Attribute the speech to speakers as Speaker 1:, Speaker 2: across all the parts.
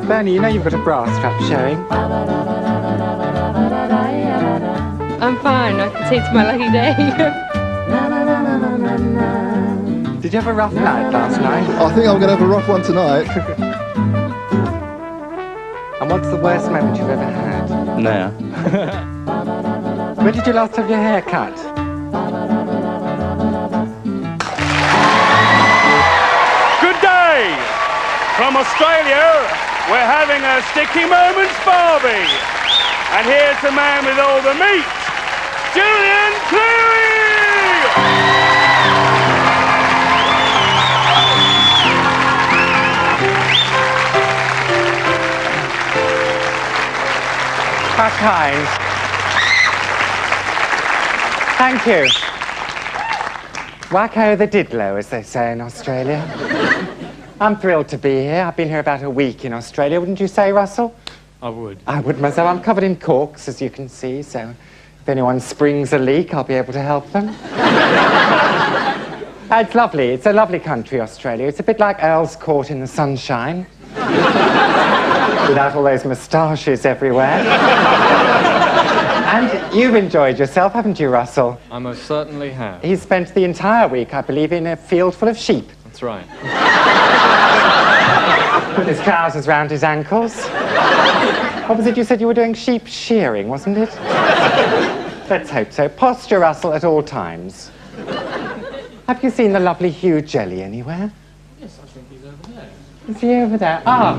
Speaker 1: Bernie, you know you've got a bra strap showing.
Speaker 2: I'm fine. I can see it's my lucky day.
Speaker 1: Did you have a rough night last night?
Speaker 3: I think I'm going to have a rough one tonight.
Speaker 1: And what's the worst moment you've ever had?
Speaker 4: No.
Speaker 1: When did you last have your hair cut?
Speaker 5: Good day! From Australia, we're having a Sticky Moments Barbie. And here's the man with all the meat, Julian Clary!
Speaker 1: How kind. Thank you. Wacko the diddler, as they say in Australia. I'm thrilled to be here. I've been here about a week in Australia, wouldn't you say, Russell?
Speaker 5: I would.
Speaker 1: I would myself. I'm covered in corks, as you can see, so if anyone springs a leak, I'll be able to help them. It's lovely. It's a lovely country, Australia. It's a bit like Earl's Court in the sunshine. Without all those moustaches everywhere. And you've enjoyed yourself, haven't you, Russell?
Speaker 4: I most certainly have.
Speaker 1: He spent the entire week, I believe, in a field full of sheep.
Speaker 4: That's right.
Speaker 1: With his trousers round his ankles. What was it you said you were doing? Sheep shearing, wasn't it? Let's hope so. Posture, Russell, at all times. Have you seen the lovely Hugh Jelly anywhere?
Speaker 4: Yes, I think he's over there.
Speaker 1: Is he over there? Ah,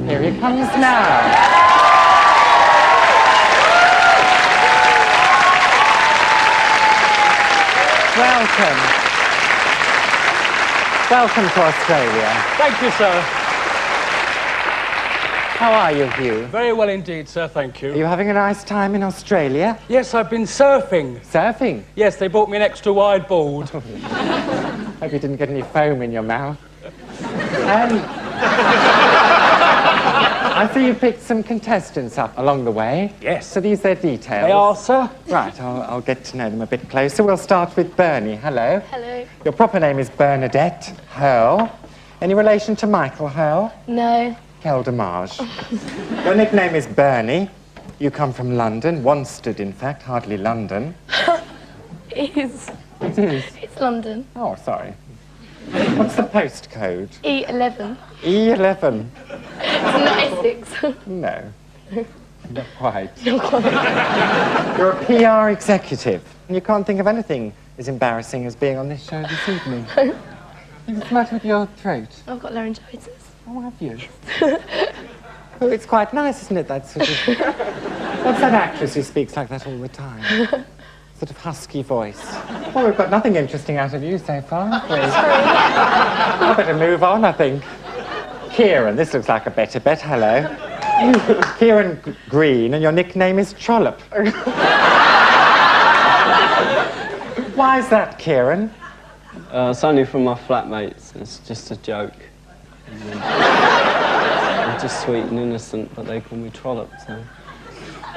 Speaker 1: here he comes now. Welcome. Welcome to Australia.
Speaker 5: Thank you, sir.
Speaker 1: How are you, Hugh?
Speaker 5: Very well indeed, sir, thank
Speaker 1: Are
Speaker 5: you.
Speaker 1: you having a nice time in Australia?
Speaker 5: Yes, I've been surfing.
Speaker 1: Surfing?
Speaker 5: Yes, they bought me an extra wide board.
Speaker 1: Hope you didn't get any foam in your mouth. I see you picked some contestants up along the way.
Speaker 5: Yes.
Speaker 1: So these are details.
Speaker 5: They are, sir.
Speaker 1: Right, I'll get to know them a bit closer. We'll start with Bernie. Hello.
Speaker 2: Hello.
Speaker 1: Your proper name is Bernadette Hurl. Any relation to Michael Hurl?
Speaker 2: No.
Speaker 1: Keldamage. Your nickname is Bernie. You come from London, Wanstead, in fact, hardly London.
Speaker 2: It is.
Speaker 1: It is.
Speaker 2: It's London.
Speaker 1: Oh, sorry. What's the postcode?
Speaker 2: E11.
Speaker 1: E11.
Speaker 2: It's not Essex.
Speaker 1: No. Not quite. You're a PR executive, and you can't think of anything as embarrassing as being on this show this evening. What's the matter with your throat?
Speaker 2: I've got laryngitis.
Speaker 1: Oh, have you? Oh, it's quite nice, isn't it, that sort of... What's that actress who speaks like that all the time? Sort of husky voice. Well, we've got nothing interesting out of you so far, have we? I better move on, I think. Kieran, this looks like a better bet. Hello. Kieran Green, and your nickname is Trollop. Why is that, Kieran?
Speaker 6: It's only from my flatmates. It's just a joke. I'm just sweet and innocent, but they call me Trollop, so...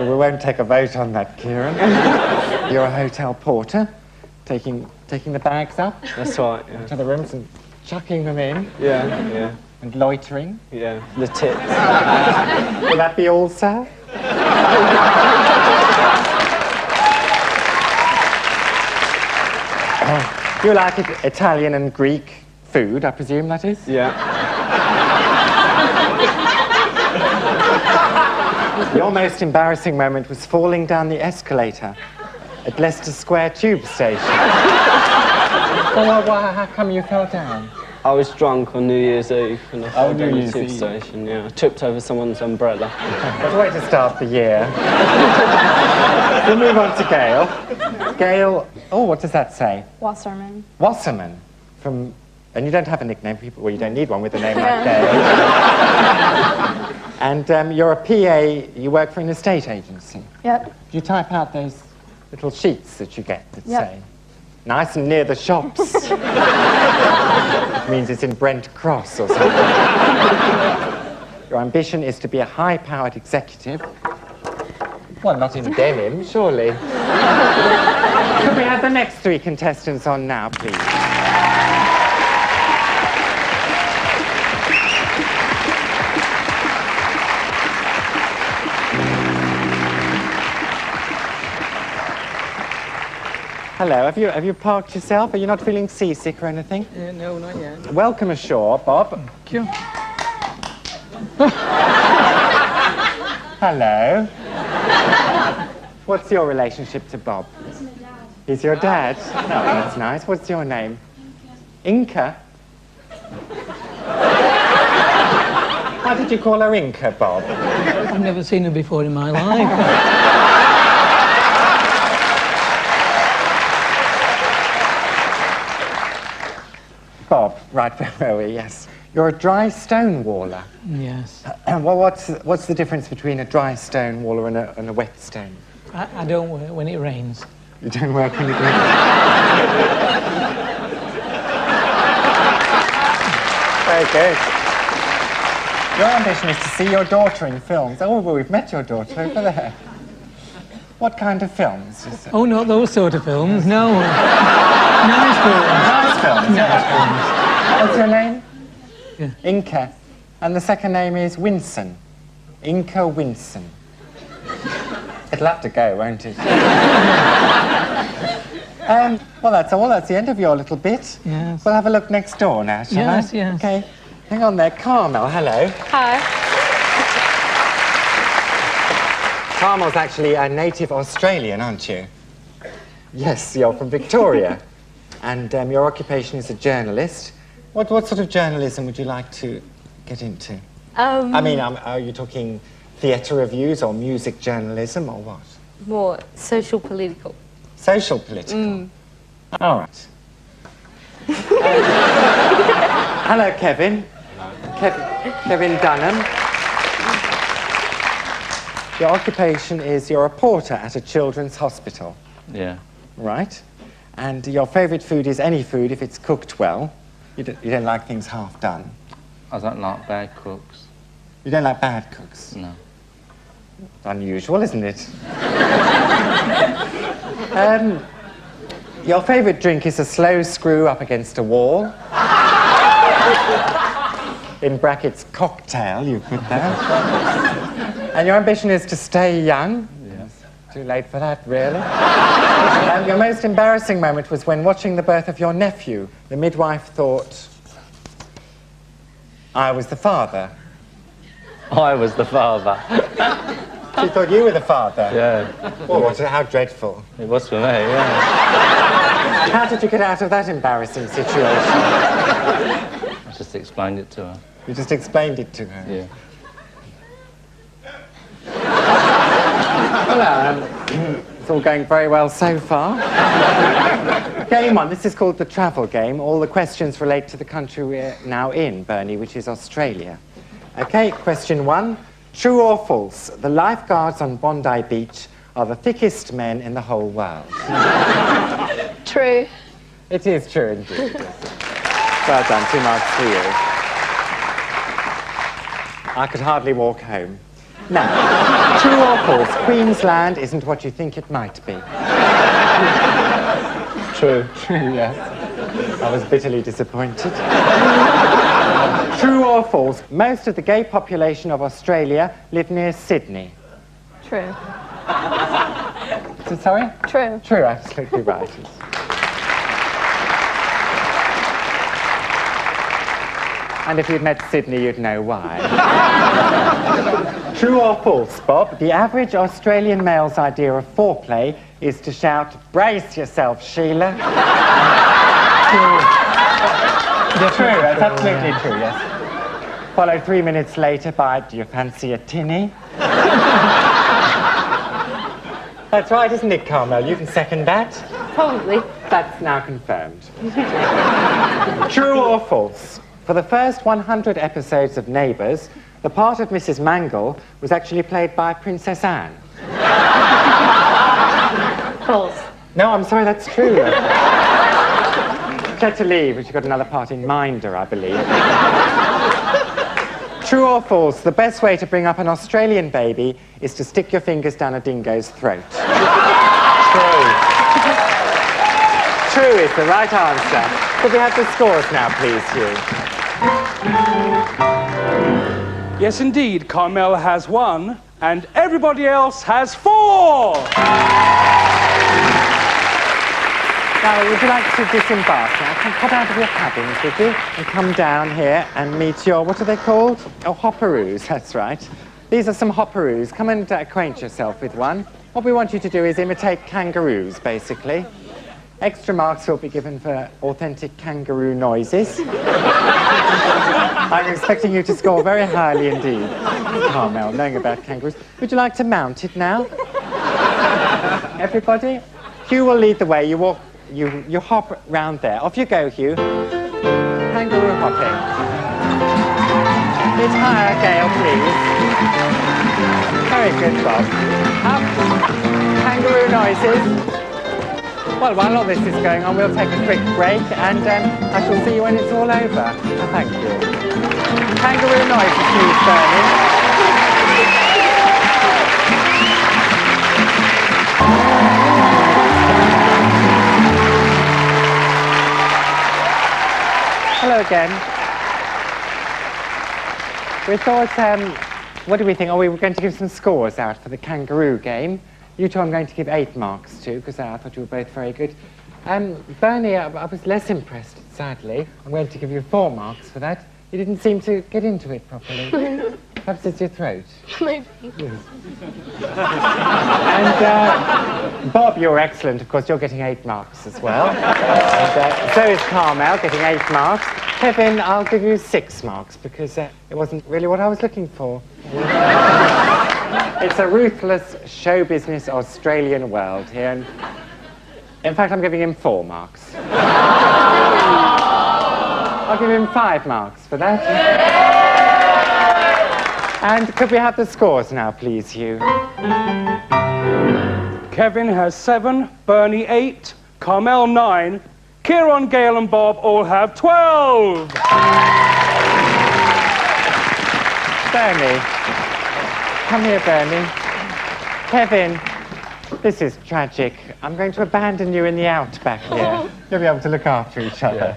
Speaker 1: Well, we won't take a vote on that, Kieran. You're a hotel porter, taking the bags up
Speaker 6: That's right, yeah.
Speaker 1: to the rooms and chucking them in,
Speaker 6: Yeah,
Speaker 1: and loitering.
Speaker 6: yeah. The tips.
Speaker 1: Will that be all, sir? You like Italian and Greek food, I presume that is?
Speaker 6: Yeah.
Speaker 1: Your most embarrassing moment was falling down the escalator at Leicester Square tube station. How come you fell down?
Speaker 6: I was drunk on New Year's Eve and I fell down
Speaker 1: New
Speaker 6: the
Speaker 1: Year's
Speaker 6: tube
Speaker 1: Eve.
Speaker 6: station, yeah. I tripped over someone's umbrella.
Speaker 1: What a way to start the year. We'll move on to Gail. Gail, oh, what does that say?
Speaker 2: Wasserman.
Speaker 1: Wasserman. From, and you don't have a nickname, people, well, you don't need one with a name like Gail. And you're a PA, you work for an estate agency.
Speaker 2: Yep.
Speaker 1: Do you type out those little sheets that you get that
Speaker 2: Yep.
Speaker 1: say, nice and near the shops? It means it's in Brent Cross or something. Your ambition is to be a high-powered executive. Well, not in denim, surely. Could we have the next three contestants on now, please? Hello, have you parked yourself? Are you not feeling seasick or anything?
Speaker 7: No, not yet.
Speaker 1: Welcome ashore, Bob.
Speaker 7: Thank you.
Speaker 1: Hello. What's your relationship to Bob?
Speaker 8: He's my dad.
Speaker 1: He's your dad? Oh, that's nice. What's your name? Inca? Why did you call her Inca, Bob?
Speaker 7: I've never seen her before in my life.
Speaker 1: Bob, right, where were we? Yes. You're a dry stone waller.
Speaker 7: Yes.
Speaker 1: Well, what's the difference between a dry stone waller and a wet stone?
Speaker 7: I don't work when it rains.
Speaker 1: You don't work when it rains? Very good. Your ambition is to see your daughter in films. Oh, well, we've met your daughter over there. What kind of films?
Speaker 7: Oh, not those sort of films, no. Nice films.
Speaker 1: Nice films.
Speaker 7: Nice films.
Speaker 1: What's your name?
Speaker 7: Yeah.
Speaker 1: Inca. And the second name is Winson. Inca Winson. It'll have to go, won't it? Well, that's all. That's the end of your little bit.
Speaker 7: Yes.
Speaker 1: We'll have a look next door now, shall I?
Speaker 7: Yes, yes.
Speaker 1: Okay. Hang on there. Carmel, hello.
Speaker 2: Hi.
Speaker 1: Carmel's actually a native Australian, aren't you? Yes, you're from Victoria. And your occupation is a journalist. What sort of journalism would you like to get into? I mean, are you talking theatre reviews or music journalism or what?
Speaker 2: More social political.
Speaker 1: Social political? All right. Hello, Kevin. Kevin Dunham. Your occupation is you're a porter at a children's hospital.
Speaker 4: Yeah.
Speaker 1: Right. And your favourite food is any food if it's cooked well. You don't like things half done.
Speaker 4: I don't like bad cooks.
Speaker 1: You don't like bad cooks?
Speaker 4: No.
Speaker 1: Unusual, isn't it? Your favourite drink is a slow screw up against a wall. In brackets, cocktail, you put that. And your ambition is to stay young.
Speaker 4: Yes.
Speaker 1: Too late for that, really. Your most embarrassing moment was when watching the birth of your nephew. The midwife thought I was the father.
Speaker 4: I was the father.
Speaker 1: She thought you were the father?
Speaker 4: Yeah.
Speaker 1: Oh, how dreadful.
Speaker 4: It was for me, yeah.
Speaker 1: How did you get out of that embarrassing situation?
Speaker 4: I just explained it to her.
Speaker 1: You just explained it to her?
Speaker 4: Yeah.
Speaker 1: Well, it's all going very well so far. Game one, this is called the travel game. All the questions relate to the country we're now in, Bernie, which is Australia. Okay, question one. True or false? The lifeguards on Bondi Beach are the thickest men in the whole world.
Speaker 2: True.
Speaker 1: It is true, indeed. Well done, 2 marks for you. I could hardly walk home. Now, true or false? Queensland isn't what you think it might be.
Speaker 4: True.
Speaker 1: True, yes. I was bitterly disappointed. True or false? Most of the gay population of Australia live near Sydney.
Speaker 2: True.
Speaker 1: Sorry?
Speaker 2: True.
Speaker 1: True, absolutely right. And if you'd met Sydney, you'd know why. True or false, Bob? The average Australian male's idea of foreplay is to shout, "Brace yourself, Sheila." True. True, that's absolutely true, yes. Followed 3 minutes later by, "Do you fancy a tinny?" That's right, isn't it, Carmel? You can second that?
Speaker 2: Probably.
Speaker 1: That's now confirmed. True or false? For the first 100 episodes of Neighbours, the part of Mrs. Mangle was actually played by Princess Anne.
Speaker 2: False.
Speaker 1: No, I'm sorry, that's true. She had to leave, but she got another part in Minder, I believe. True or false? The best way to bring up an Australian baby is to stick your fingers down a dingo's throat. True. True is the right answer. Could we have the scores now, please, Hugh?
Speaker 5: Yes, indeed, Carmel has 1, and everybody else has 4.
Speaker 1: Now, would you like to disembark now? Come pop out of your cabins, would you? And come down here and meet your, what are they called? Oh, hopperoos, that's right. These are some hopperoos. Come and acquaint yourself with one. What we want you to do is imitate kangaroos, basically. Extra marks will be given for authentic kangaroo noises. I'm expecting you to score very highly indeed, Carmel, knowing about kangaroos. Would you like to mount it now? Everybody? Hugh will lead the way. You walk, you hop round there. Off you go, Hugh. Kangaroo hopping. Bit higher, Gail, please. Very good, Bob. Up. Kangaroo noises. Well, while all this is going on, we'll take a quick break, and I shall see you when it's all over. Thank you. Kangaroo noises, please, Bernie. Hello again. We thought, what do we think? Oh, we were going to give some scores out for the kangaroo game. You two I'm going to give 8 marks to, because I thought you were both very good. Bernie, I was less impressed, sadly. I'm going to give you 4 marks for that. You didn't seem to get into it properly. Perhaps it's your throat.
Speaker 2: Maybe.
Speaker 1: Yes. And Bob, you're excellent. Of course, you're getting 8 marks as well. And, so is Carmel, getting 8 marks. Kevin, I'll give you 6 marks, because it wasn't really what I was looking for. It's a ruthless show business Australian world here, and in fact, I'm giving him 4 marks. I'll give him 5 marks for that. And could we have the scores now, please, Hugh?
Speaker 5: Kevin has 7, Bernie 8, Carmel 9, Kieran, Gail and Bob all have 12!
Speaker 1: Bernie. Come here, Bernie. Kevin, this is tragic. I'm going to abandon you in the outback here. You'll be able to look after each other. Yeah.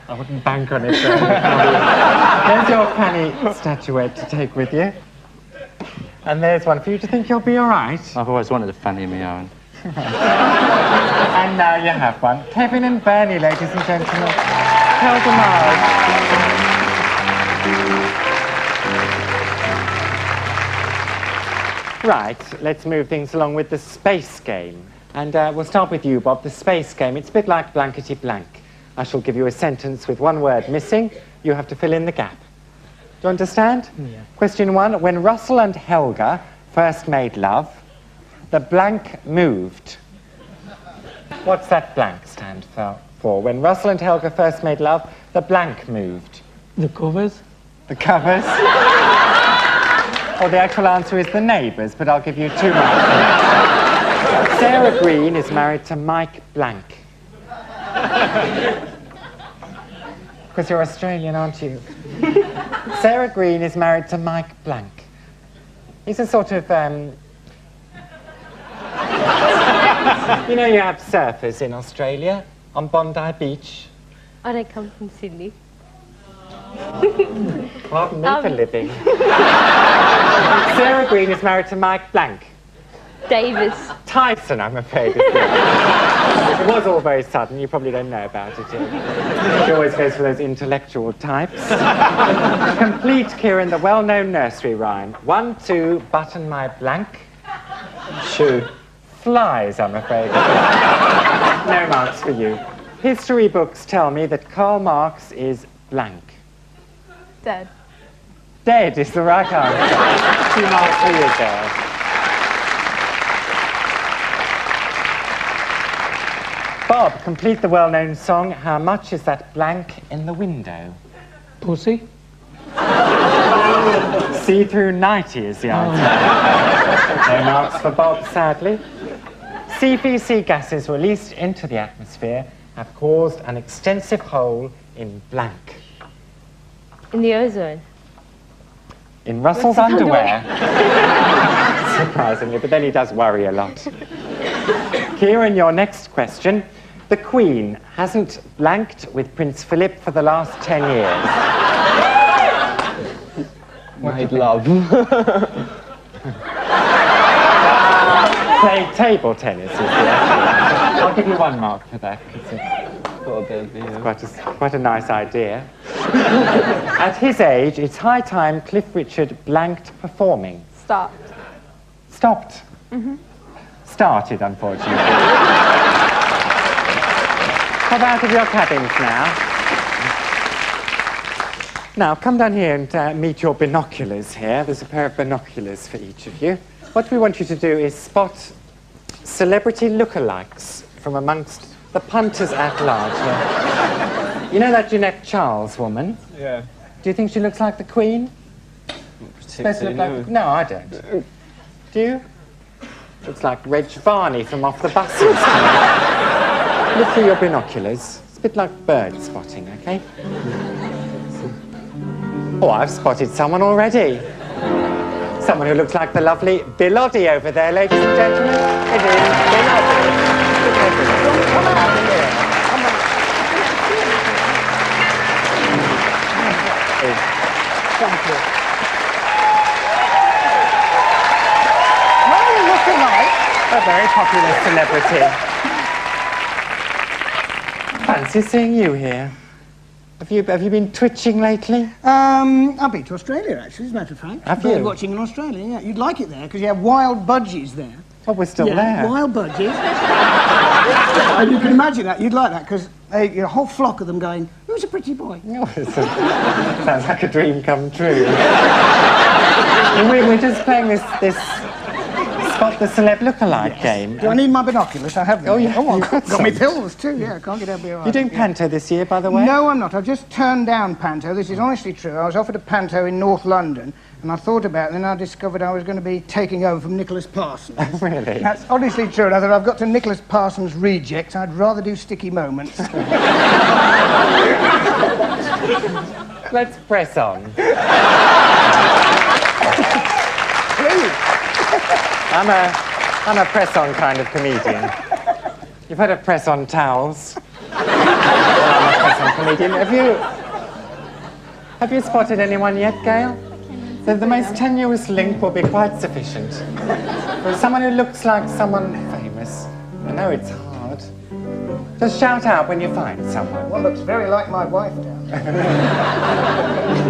Speaker 1: I wouldn't bank on it. There's your funny statuette to take with you. And there's one for you. Do you think you'll be all right?
Speaker 4: I've always wanted a fanny of my own.
Speaker 1: And now you have one. Kevin and Bernie, ladies and gentlemen. Tell them all. Right, let's move things along with the space game. And we'll start with you, Bob. The space game, it's a bit like blankety blank. I shall give you a sentence with one word missing. You have to fill in the gap. Do you understand? Yeah. Question 1. When Russell and Helga first made love, the blank moved. What's that blank stand for? When Russell and Helga first made love, the blank moved.
Speaker 7: The covers?
Speaker 1: The covers? Well, the actual answer is the neighbours, but I'll give you 2 marks. Sarah Green is married to Mike Blank. Because you're Australian, aren't you? Sarah Green is married to Mike Blank. He's a sort of, you know, you have surfers in Australia, on Bondi Beach.
Speaker 2: I don't come from Sydney.
Speaker 1: Pardon me for living. Sarah Green is married to Mike Blank.
Speaker 2: Davis.
Speaker 1: Tyson, I'm afraid. It was all very sudden. You probably don't know about it yet. She always goes for those intellectual types. Complete, Kieran, the well-known nursery rhyme. 1, 2, button my blank. Shoe. Flies, I'm afraid. No marks for you. History books tell me that Karl Marx is blank.
Speaker 2: Dead.
Speaker 1: Dead is the right answer. 2 marks for you, girl. Bob, complete the well-known song, How Much Is That Blank in the Window?
Speaker 7: Pussy?
Speaker 1: See-through 90 is the answer. No marks for Bob, sadly. CFC gases released into the atmosphere have caused an extensive hole in blank.
Speaker 2: In the ozone.
Speaker 1: In Russell's underwear. Surprisingly, but then he does worry a lot. Kieran, your next question. The Queen hasn't blanked with Prince Philip for the last 10 years.
Speaker 6: Made love.
Speaker 1: Played table tennis is the actual answer. I'll I'll give you 1 mark for that.
Speaker 6: Got a bit of, yeah.
Speaker 1: Quite a nice idea. At his age, it's high time Cliff Richard blanked performing.
Speaker 2: Stopped.
Speaker 1: Stopped? Started, unfortunately. Pop out of your cabins now. Now, come down here and meet your binoculars here. There's a pair of binoculars for each of you. What we want you to do is spot celebrity lookalikes from amongst the punters at large here. You know that Jeanette Charles woman?
Speaker 6: Yeah.
Speaker 1: Do you think she looks like the Queen?
Speaker 6: Particularly, no.
Speaker 1: No, I don't. Do you? Looks like Reg Varney from off the buses. Look through your binoculars. It's a bit like bird spotting, okay? Oh, I've spotted someone already. Someone who looks like the lovely Bilodie over there, ladies and gentlemen. It is Bilodie. Come on here. Come on. Thank you. What are you looking like? A very popular celebrity. Fancy seeing you here. Have you been twitching lately?
Speaker 8: I've been to Australia, actually, as a matter of fact.
Speaker 1: Have
Speaker 8: Bird
Speaker 1: you?
Speaker 8: watching in Australia, yeah. You'd like it there, because you have wild budgies there.
Speaker 1: Oh, we're still
Speaker 8: Yeah,
Speaker 1: there.
Speaker 8: wild budgies. And you can imagine that. You'd like that, because a whole flock of them going, who's a pretty boy?
Speaker 1: Oh, sounds like a dream come true. We're just playing this Spot the Celeb Lookalike game.
Speaker 8: Do I need my binoculars? I have them.
Speaker 1: Oh, yeah,
Speaker 8: Oh,
Speaker 1: you've
Speaker 8: I've
Speaker 1: got
Speaker 8: got me
Speaker 1: some.
Speaker 8: pills, too, yeah. I can't get out of
Speaker 1: You're doing Panto this year, by the way?
Speaker 8: No, I'm not. I've just turned down Panto. This is honestly true. I was offered a Panto in North London, and I thought about it, and then I discovered I was going to be taking over from Nicholas Parsons.
Speaker 1: Really?
Speaker 8: That's honestly true. And I thought, I've got to Nicholas Parsons' rejects. I'd rather do Sticky Moments.
Speaker 1: Let's press on. I'm a press-on kind of comedian. You've heard of press-on towels. Well, I'm a press-on comedian. Have you spotted anyone yet, Gail? The most tenuous link will be quite sufficient. For someone who looks like someone famous. I know it's hard. Just shout out when you find someone.
Speaker 8: One looks very like my wife down there.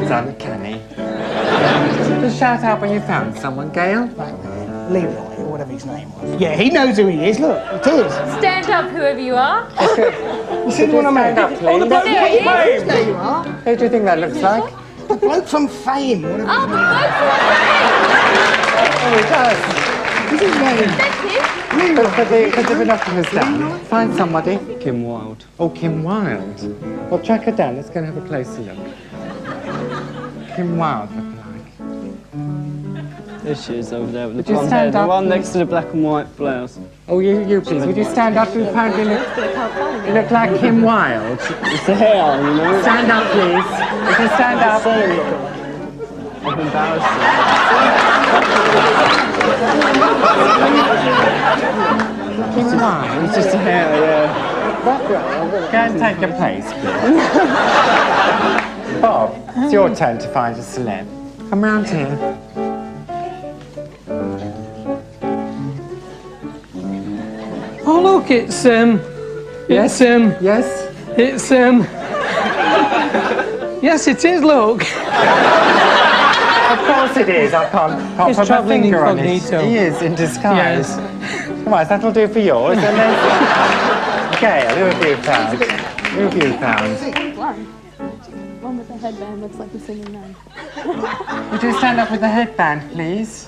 Speaker 1: It's uncanny. Just shout out when you found someone, Gail.
Speaker 8: Leroy, or whatever his name was. Yeah, he knows who he is. Look, it is.
Speaker 2: Stand up, whoever you are.
Speaker 8: You see the one I
Speaker 1: Stand
Speaker 8: made?
Speaker 1: up, please.
Speaker 2: There he is.
Speaker 8: There you are.
Speaker 1: Who do you think that looks like?
Speaker 8: The bloke from Fame. Whatever
Speaker 2: Oh, the
Speaker 1: Oh, he does.
Speaker 8: his name is.
Speaker 2: That's him.
Speaker 1: Put the binoculars down. Find somebody.
Speaker 6: Kim Wilde.
Speaker 1: Oh, Kim Wilde. Well, track her down. Let's go and have a closer look. Kim Wilde lookalike.
Speaker 6: There she is over there with
Speaker 1: Would
Speaker 6: the
Speaker 1: you
Speaker 6: blonde
Speaker 1: stand
Speaker 6: hair.
Speaker 1: up,
Speaker 6: The one
Speaker 1: please?
Speaker 6: next to the black and white blouse.
Speaker 1: Oh, you please. Would you stand up? You apparently you look like Kim Wilde.
Speaker 6: It's the hair, you know?
Speaker 1: Stand up, please. Would you stand up?
Speaker 6: I'm embarrassed.
Speaker 1: Kim Wilde.
Speaker 6: It's just the hair, yeah.
Speaker 1: Go and take your place, please. Bob, it's your turn to find a celeb. Come round here.
Speaker 7: Oh, look, it's
Speaker 1: Yes?
Speaker 7: yes, it is, look.
Speaker 1: Of course it is. I can't
Speaker 7: He's
Speaker 1: put my
Speaker 7: travelling
Speaker 1: finger on it.
Speaker 7: incognito.
Speaker 1: He is in disguise.
Speaker 7: Yes.
Speaker 1: Right, that'll do for yours. And then, Gail, who have you found? Who have you found?
Speaker 9: One with the headband looks like the singing nun.
Speaker 1: Would you stand up with the headband, please?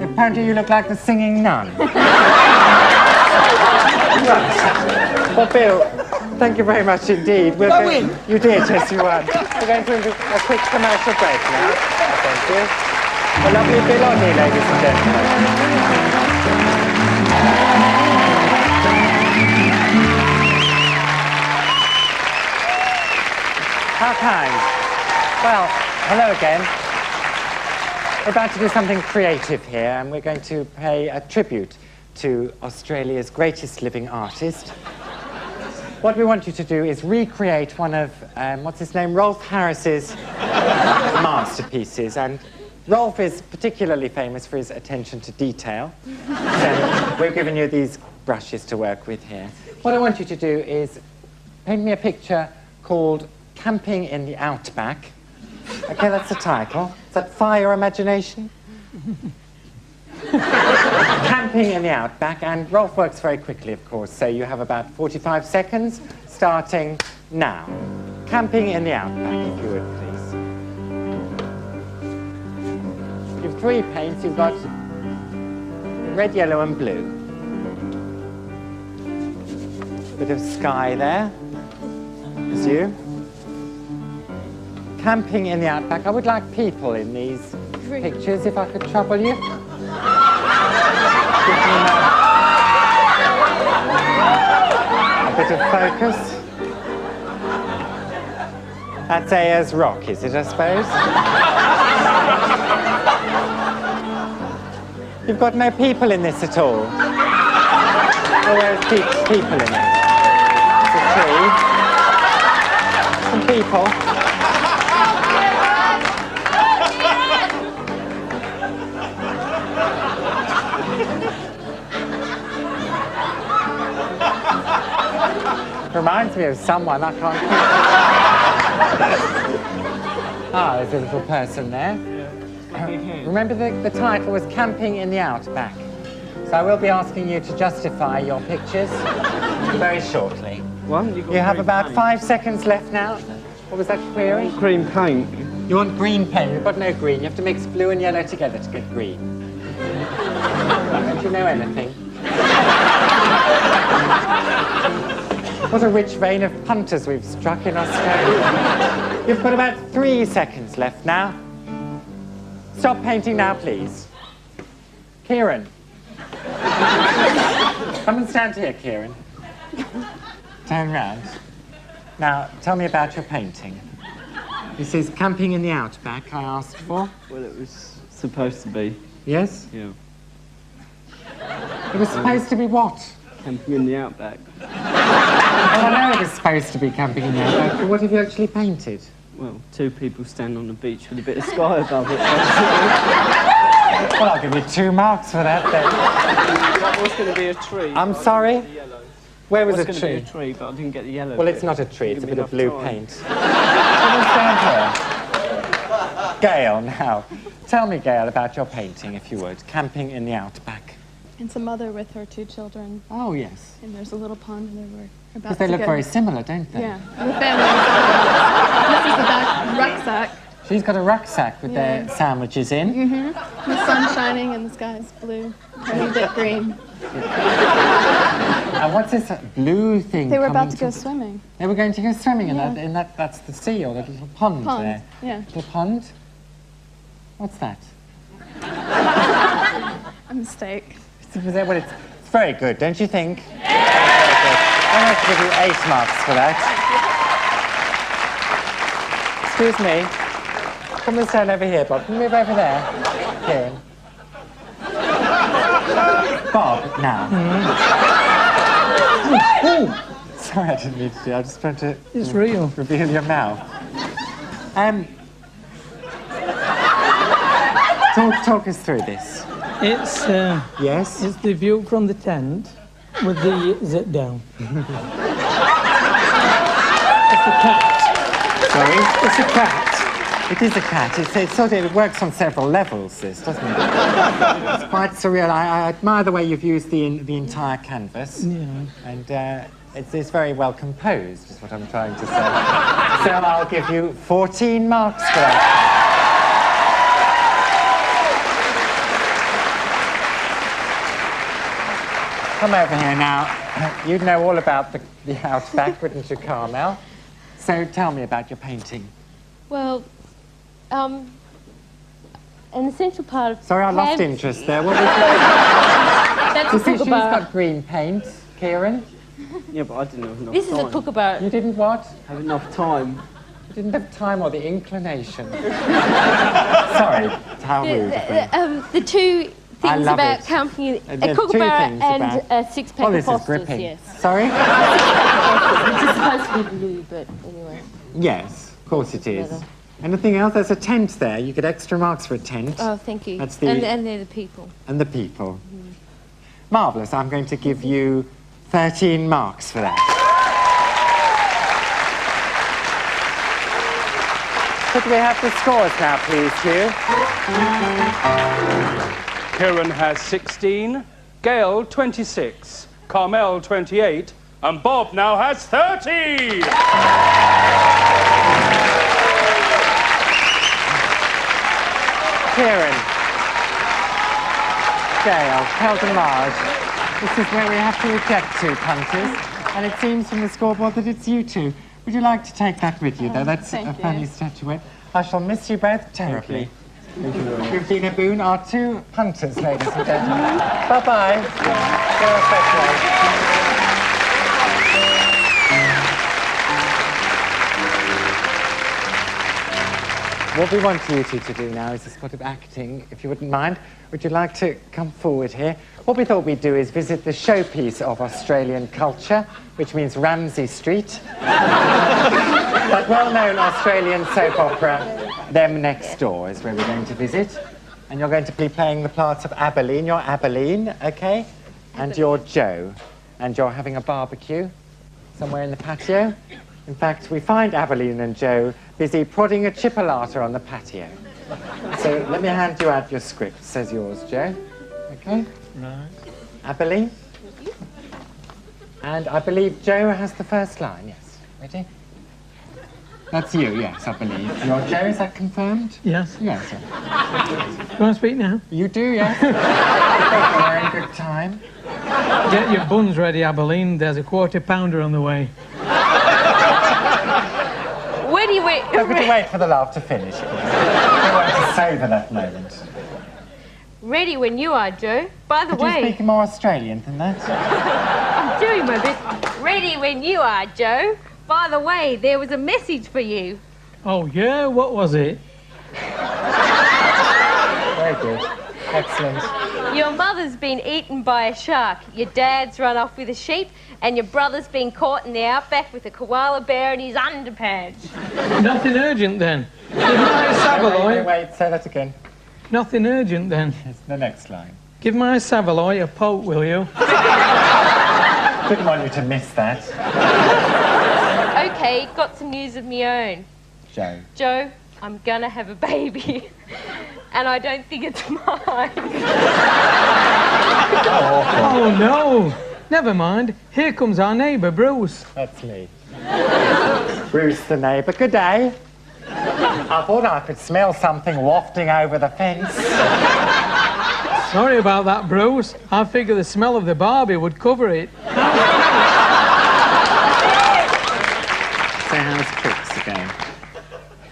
Speaker 1: Apparently you look like the singing nun. Right. Well, Bill, thank you very much indeed.
Speaker 8: Did I win?
Speaker 1: You did, yes, you won. We're going to a quick commercial break now. Thank you. A lovely Bilodie, ladies and gentlemen. How kind. Well, hello again. We're about to do something creative here, and we're going to pay a tribute to Australia's greatest living artist. What we want you to do is recreate one of, what's his name, Rolf Harris's masterpieces. And Rolf is particularly famous for his attention to detail. So we've given you these brushes to work with here. What I want you to do is paint me a picture called Camping in the Outback. Okay, that's the title. Does that fire your imagination? Camping in the Outback, and Rolf works very quickly, of course, so you have about 45 seconds, starting now. Camping in the Outback, if you would, please. You've 3 paints. You've got red, yellow, and blue. A bit of sky there. There's you. Camping in the Outback. I would like people in these pictures, if I could trouble you. A bit of focus. That's Ayers Rock, is it, I suppose? You've got no people in this at all. Well, there's people in it. It's a tree. Some people. Reminds me of someone, I can't think. Ah, there's a little person there. Remember the title was Camping in the Outback. So I will be asking you to justify your pictures very shortly. You have about 5 seconds left now. What was that query?
Speaker 6: Green paint.
Speaker 1: You want green paint? You've got no green. You have to mix blue and yellow together to get green. Don't you know anything? What a rich vein of punters we've struck in Australia. You've got about 3 seconds left now. Stop painting now, please. Kieran. Come and stand here, Kieran. Turn round. Now, tell me about your painting. This is Camping in the Outback I asked for.
Speaker 6: Well, it was supposed to be.
Speaker 1: Yes?
Speaker 6: Yeah.
Speaker 1: It was supposed to be what?
Speaker 6: Camping in the Outback.
Speaker 1: Well, I know it was supposed to be Camping in the Outback, but what have you actually painted?
Speaker 6: Well, 2 people stand on the beach with a bit of sky above it.
Speaker 1: Well, I'll give you 2 marks for that, then.
Speaker 6: That was going to be a tree.
Speaker 1: I'm sorry? Where was
Speaker 6: It
Speaker 1: a
Speaker 6: was
Speaker 1: tree?
Speaker 6: going to be a tree, but I didn't get the yellow.
Speaker 1: Well,
Speaker 6: bit.
Speaker 1: it's not a tree, it's a
Speaker 6: Give
Speaker 1: bit
Speaker 6: me
Speaker 1: of blue
Speaker 6: enough time.
Speaker 1: paint. Come and stand here. Gail, now, tell me, Gail, about your painting, if you would. Camping in the Outback.
Speaker 9: It's a mother with her 2 children,
Speaker 1: Oh, yes.
Speaker 9: and there's a little pond, and they were about
Speaker 1: Because they
Speaker 9: to
Speaker 1: look
Speaker 9: go.
Speaker 1: very similar, don't they?
Speaker 9: Yeah, and the family. This is the back rucksack.
Speaker 1: She's got a rucksack with their sandwiches in.
Speaker 9: The sun's shining and the sky's blue, and a bit green.
Speaker 1: And what's this blue thing?
Speaker 9: They were about
Speaker 1: coming
Speaker 9: to go swimming.
Speaker 1: They were going to go swimming
Speaker 9: Yeah.
Speaker 1: in that's the sea or the little pond there.
Speaker 9: Yeah.
Speaker 1: Little pond? What's that?
Speaker 9: A mistake.
Speaker 1: Well, it's very good, don't you think? I'll have to give you 8 marks for that. Excuse me. Come and stand over here, Bob. Move over there. Kieran. Bob, now. Ooh. Sorry, I didn't mean to do that. I just tried to
Speaker 7: It's real.
Speaker 1: reveal your mouth. Talk us through this.
Speaker 7: It's
Speaker 1: Yes?
Speaker 7: it's the view from the tent with the zip down. It's a cat.
Speaker 1: Sorry?
Speaker 7: It's a cat.
Speaker 1: It is a cat. It works on several levels, this, doesn't it? It's quite surreal. I admire the way you've used the entire canvas.
Speaker 7: Yeah.
Speaker 1: And it's very well composed, is what I'm trying to say. So I'll give you 14 marks for that. Come over here now. You'd know all about the Outback, wouldn't you, Carmel? So tell me about your painting.
Speaker 2: Well, an essential part of
Speaker 1: Sorry, I lost
Speaker 2: camp-
Speaker 1: interest there. What was it?
Speaker 2: That's a
Speaker 1: You see, she's
Speaker 2: kookaburra.
Speaker 1: got green paint, Kieran.
Speaker 6: Yeah, but I didn't have enough
Speaker 2: This is
Speaker 6: time.
Speaker 2: a kookaburra.
Speaker 1: You didn't what?
Speaker 6: Have enough time.
Speaker 1: You didn't have time or the inclination. Sorry, how rude of me.
Speaker 2: The 2
Speaker 1: I
Speaker 2: things
Speaker 1: love
Speaker 2: about
Speaker 1: it.
Speaker 2: camping,
Speaker 1: And
Speaker 2: a
Speaker 1: there's 2
Speaker 2: kookaburra
Speaker 1: things
Speaker 2: and
Speaker 1: about-
Speaker 2: a 6-pack
Speaker 1: Oh,
Speaker 2: of
Speaker 1: this is
Speaker 2: Fosters,
Speaker 1: gripping.
Speaker 2: yes.
Speaker 1: Sorry?
Speaker 2: Which is supposed to be blue, but anyway.
Speaker 1: Yes, of course it is.
Speaker 2: Together.
Speaker 1: Anything else? There's a tent there. You get extra marks for a tent.
Speaker 2: Oh, thank you.
Speaker 1: That's the-
Speaker 2: And they're the people.
Speaker 1: And the people. Marvellous. I'm going to give you 13 marks for that. Could we have the scores now, please, Hugh?
Speaker 5: Kieran has 16, Gail 26, Carmel 28, and Bob now has 30!
Speaker 1: Kieran, Gail, Marge. This is where we have to reject 2 punters, and it seems from the scoreboard that it's you 2. Would you like to take that with you, though? That's a funny statuette. I shall miss you both terribly. Thank you very much. You've been a boon. Our 2 punters, ladies and gentlemen. Bye-bye. What we want you two to do now is a spot of acting, if you wouldn't mind. Would you like to come forward here? What we thought we'd do is visit the showpiece of Australian culture, which means Ramsay Street. That well-known Australian soap opera, Them Next Door, is where we're going to visit. And you're going to be playing the parts of Abilene. You're Abilene, OK? And you're Joe. And you're having a barbecue somewhere in the patio. In fact, we find Abilene and Joe busy prodding a chipolata on the patio. So let me hand you out your script. Says yours, Joe. OK?
Speaker 7: Right.
Speaker 1: Abilene? And I believe Joe has the first line, yes. Ready? That's you, yes, I believe. Your Joe, is that confirmed?
Speaker 7: Yes.
Speaker 1: Yes.
Speaker 7: Do you want to speak now?
Speaker 1: You do, yes. Very good time.
Speaker 7: Get your buns ready, Abilene. There's a quarter pounder on the way.
Speaker 2: Where do you wait?
Speaker 1: Could you wait for the laugh to finish, please? I want to savour that moment.
Speaker 2: Ready when you are, Joe. By the
Speaker 1: Could you
Speaker 2: way,
Speaker 1: speak more Australian than that?
Speaker 2: I'm doing my best. Ready when you are, Joe. By the way, there was a message for you.
Speaker 7: Oh, yeah? What was it?
Speaker 1: Very good. Excellent.
Speaker 2: Your mother's been eaten by a shark, your dad's run off with a sheep, and your brother's been caught in the outback with a koala bear in his underpants.
Speaker 7: Nothing urgent, then. Give my Savaloy...
Speaker 1: Wait, say that again.
Speaker 7: Nothing urgent, then.
Speaker 1: It's the next line.
Speaker 7: Give my Savaloy a poke, will you?
Speaker 1: Didn't want you to miss that.
Speaker 2: Okay, got some news of me own.
Speaker 1: Joe.
Speaker 2: Joe, I'm gonna have a baby. And I don't think it's mine.
Speaker 7: Oh, no. Never mind. Here comes our neighbour, Bruce.
Speaker 1: That's me. Bruce the neighbour. Good day. I thought I could smell something wafting over the fence.
Speaker 7: Sorry about that, Bruce. I figure the smell of the Barbie would cover it.
Speaker 1: So how's Tricks again?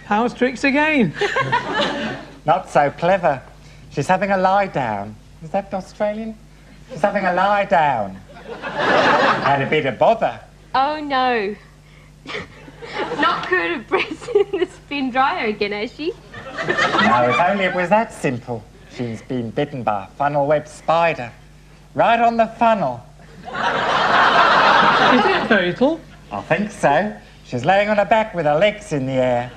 Speaker 7: How's Tricks again?
Speaker 1: Not so clever. She's having a lie down. Is that Australian? She's having a lie down. Had a bit of bother.
Speaker 2: Oh, no. Not could have breast in the spin dryer again, has she?
Speaker 1: No, if only it was that simple. She's been bitten by a funnel-web spider. Right on the funnel.
Speaker 7: Is it fatal?
Speaker 1: I think so. She's laying on her back with her legs in the air.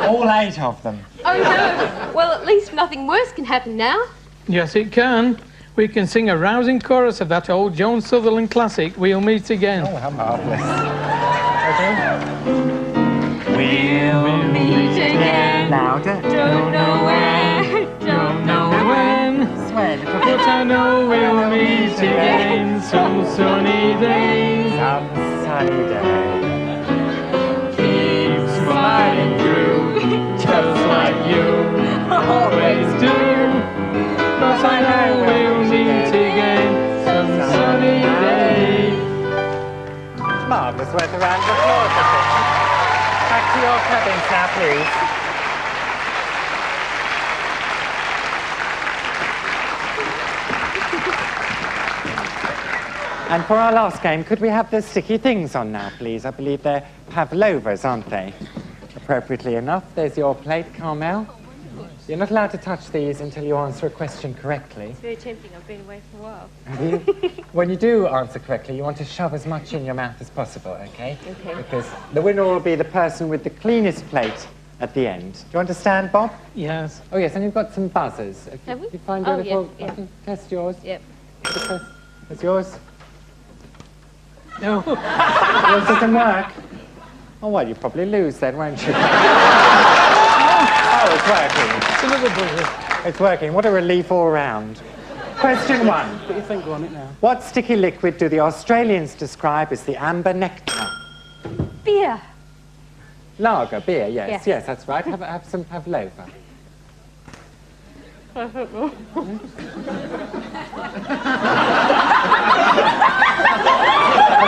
Speaker 1: All 8 of them.
Speaker 2: Oh, no. Well, at least nothing worse can happen now.
Speaker 7: Yes, it can. We can sing a rousing chorus of that old Joan Sutherland classic, We'll Meet Again.
Speaker 1: Oh, how marvellous.
Speaker 2: We'll meet again.
Speaker 1: Louder.
Speaker 2: Don't know where, don't know when.
Speaker 1: Swear, little
Speaker 7: But I know we'll meet again some sunny day.
Speaker 1: Some sunny day.
Speaker 7: Keep smiling through, just like you always do. But I know we'll meet again some sunny day.
Speaker 1: Marvellous. Worth a round of applause, I think. Back to your cabins now, please. And for our last game, could we have the sticky things on now, please? I believe they're pavlovas, aren't they? Appropriately enough. There's your plate, Carmel. You're not allowed to touch these until you answer a question correctly.
Speaker 2: It's very tempting. I've been away for a while.
Speaker 1: Have you? When you do answer correctly, you want to shove as much in your mouth as possible, OK?
Speaker 2: OK.
Speaker 1: Because the winner will be the person with the cleanest plate at the end. Do you understand, Bob?
Speaker 7: Yes.
Speaker 1: Oh, yes, and you've got some buzzers.
Speaker 2: Have we?
Speaker 1: You find your
Speaker 2: Oh,
Speaker 1: little
Speaker 2: yeah,
Speaker 1: button? Test yours.
Speaker 2: Yep.
Speaker 1: It's yours?
Speaker 7: No.
Speaker 1: Yours doesn't work? Oh, well, you probably lose then, won't you? Oh, it's working.
Speaker 7: It's another buzzer.
Speaker 1: It's working. What a relief all round. Question 1.
Speaker 7: Put your finger on it now.
Speaker 1: What sticky liquid do the Australians describe as the amber nectar?
Speaker 2: Beer.
Speaker 1: Lager, beer, yes.
Speaker 2: Yes.
Speaker 1: Yes, that's right. Have some pavlova. That's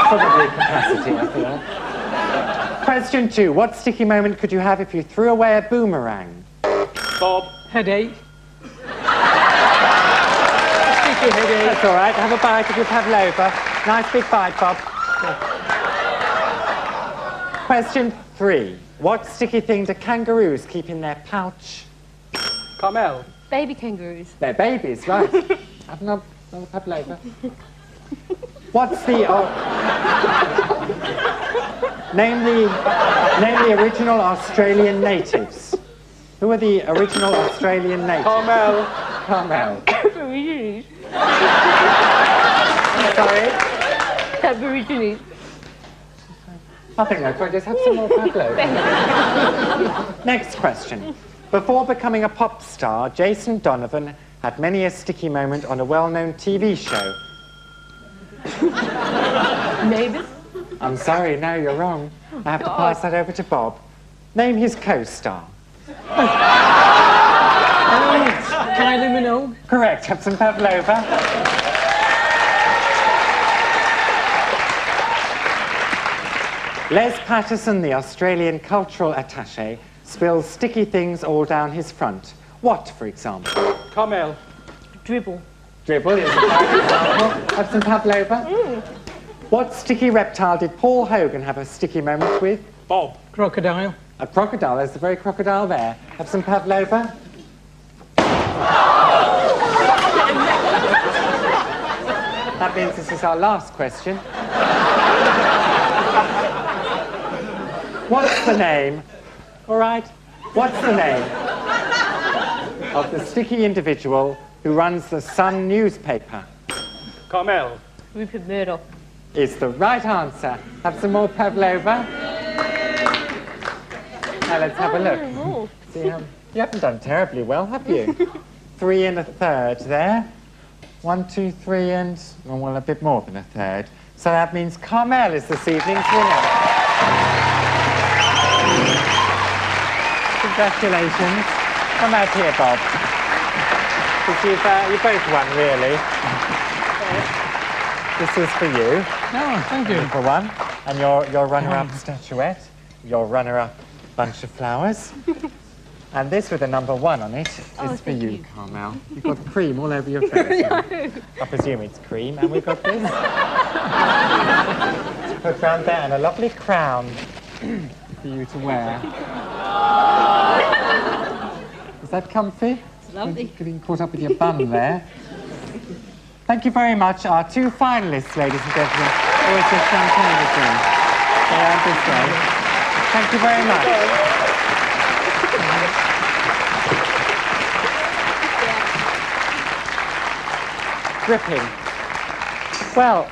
Speaker 1: probably capacity, I feel. Question 2. What sticky moment could you have if you threw away a boomerang?
Speaker 5: Bob.
Speaker 7: Headache. Sticky headache.
Speaker 1: That's all right. Have a bite of your pavlova. Nice big bite, Bob. Question 3. What sticky thing do kangaroos keep in their pouch?
Speaker 5: Carmel.
Speaker 2: Baby kangaroos.
Speaker 1: They're babies, right. Have another pavlova. What's the... Name the original Australian natives. Who are the original Australian natives?
Speaker 5: Carmel.
Speaker 1: Carmel.
Speaker 2: Aborigines.
Speaker 1: Sorry?
Speaker 2: Aborigines.
Speaker 1: Nothing, though. Just have some more pavlova. Next question. Before becoming a pop star, Jason Donovan had many a sticky moment on a well-known TV show.
Speaker 2: Neighbours.
Speaker 1: I'm sorry, no, you're wrong. I have to pass that over to Bob. Name his co-star.
Speaker 7: Kylie Minogue.
Speaker 1: Correct, have some pavlova. Les Patterson, the Australian cultural attaché, spills sticky things all down his front. What, for example?
Speaker 5: Carmel.
Speaker 2: Dribble.
Speaker 1: Dribble is a fine example. Have some pavlova. What sticky reptile did Paul Hogan have a sticky moment with?
Speaker 5: Bob.
Speaker 7: Crocodile.
Speaker 1: A crocodile. There's the very crocodile there. Have some pavlova. That means this is our last question. What's the name? All right. What's the name of the sticky individual who runs the Sun newspaper?
Speaker 5: Carmel.
Speaker 2: Rupert Murdoch.
Speaker 1: Is the right answer. Have some more pavlova. Now let's have a look. See how... You haven't done terribly well, have you? 3 1/3 there. 1, 2, 3 and... Oh, well, a bit more than a third. So that means Carmel is this evening's winner. Congratulations. Come out here, Bob. Because you both won, really. This is for you.
Speaker 7: Oh, thank you.
Speaker 1: For one. And your runner-up statuette. Your runner-up bunch of flowers. And this with a number 1 on it is for you, Carmel. You've got cream all over your face. I presume it's cream. And we've got this. Put round there, and a lovely crown for you to wear. Is that comfy?
Speaker 2: It's lovely.
Speaker 1: Getting caught up with your bum there. Thank you very much. Our 2 finalists, ladies and gentlemen. Always just champagne with them. They are this way. Thank you very much. Gripping. Well,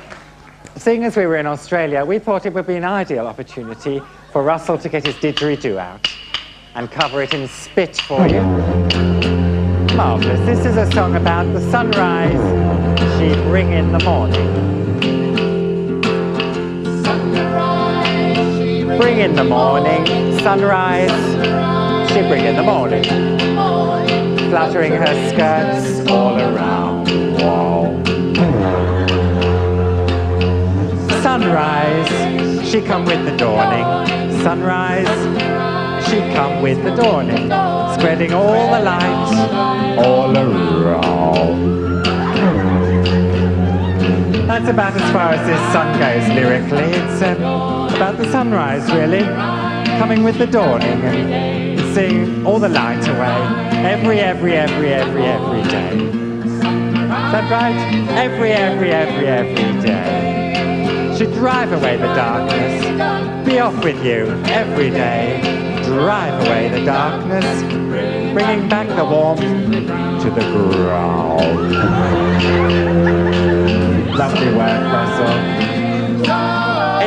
Speaker 1: seeing as we were in Australia, we thought it would be an ideal opportunity for Russell to get his didgeridoo out and cover it in spit for you. Marvellous. This is a song about the sunrise she'd bring in the morning. Bring in the morning, sunrise she'd bring in the morning. Fluttering her skirts all around the wall. Sunrise, she come with the dawning. Sunrise, she come with the dawning. Spreading all the light all around. That's about as far as this song goes lyrically. It's about the sunrise, really. Coming with the dawning and seeing all the light away. Every day. Is that right? Every day. Should drive away the darkness. Be off with you every day. Drive away the darkness. Bringing back the warmth to the ground. Lovely work, Russell.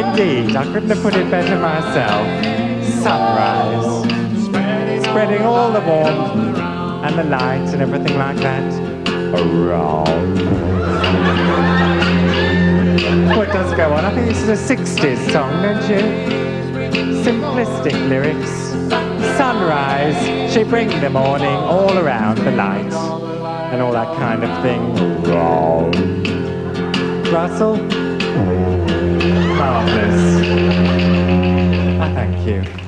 Speaker 1: Indeed, I couldn't have put it better myself. Sunrise. Spreading all the warmth and the light and everything like that around. What does go on? I think this is a 60s song, don't you? Simplistic lyrics. Sunrise, she bring the morning all around the light and all that kind of thing. Russell? Marvellous. I thank you.